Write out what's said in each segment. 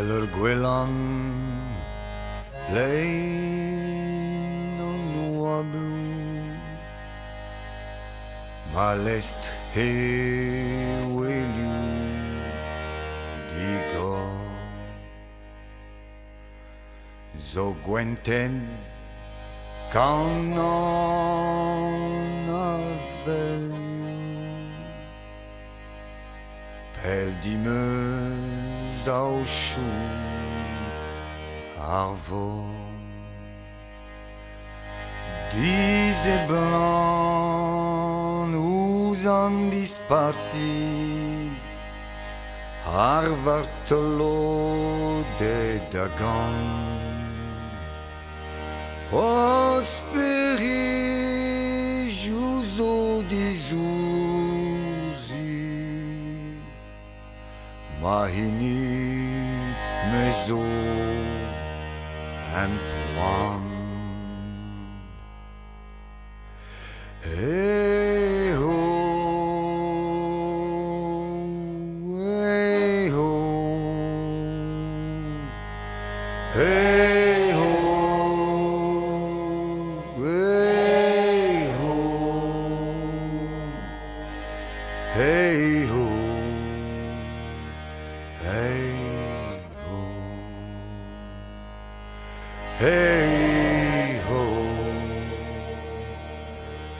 Eller gwelan lein an noa blou ma lest he weliou digor zo gwenten kan an avelou pel dimeus au chou arvo Diese blan ouz an disparti ar vartolo de dagan osperi jouzo dizouzi mahini mezo empoan hey ho hey ho hey ho hey ho hey ho hey ho hey ho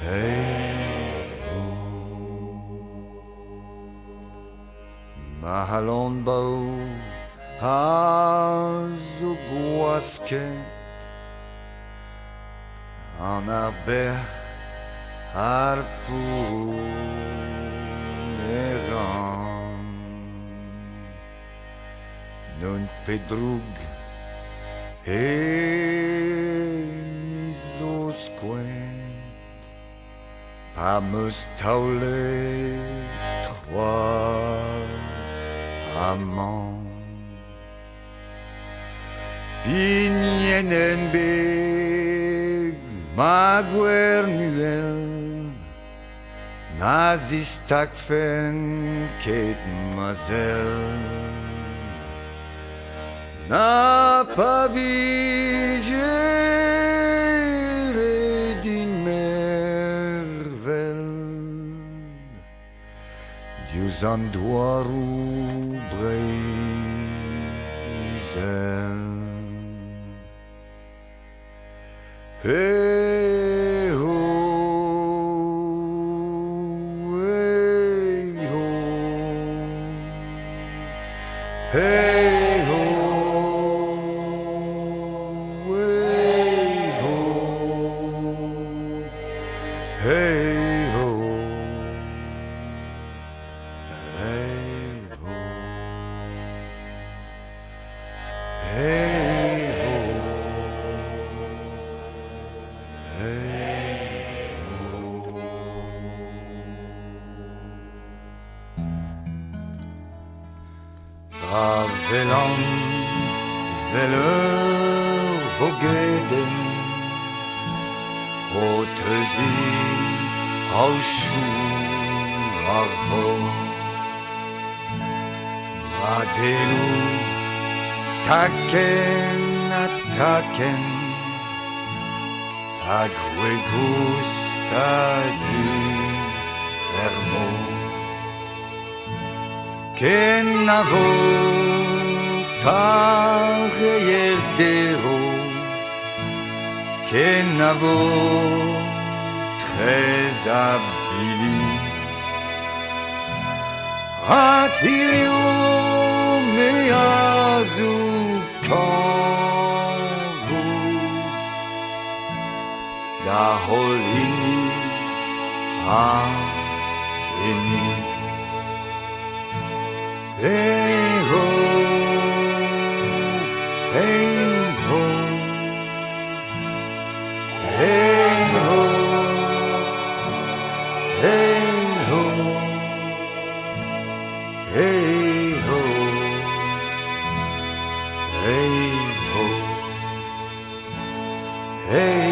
hey ho Mahalon bau zo gwasket an ar ber ar pou eran non pedroug e zo skwent pa meus taole trois amants Pignenen beg ma gwernuel nazistak fen ket mazel na pavigere din mervel Diouz an douarou breizel Hey ho, hey ho, hey ho, hey ho, hey ho, hey ho, hey. Velan veler vogeden Otrezi au chou arvo Madelu taken ataken Agwe gusta du hermo Ken avo Tarrierdero che n'avo très abili Atirio me azukavu Da holini a eni Eho Hey ho, hey ho, hey ho, hey ho, hey ho, hey.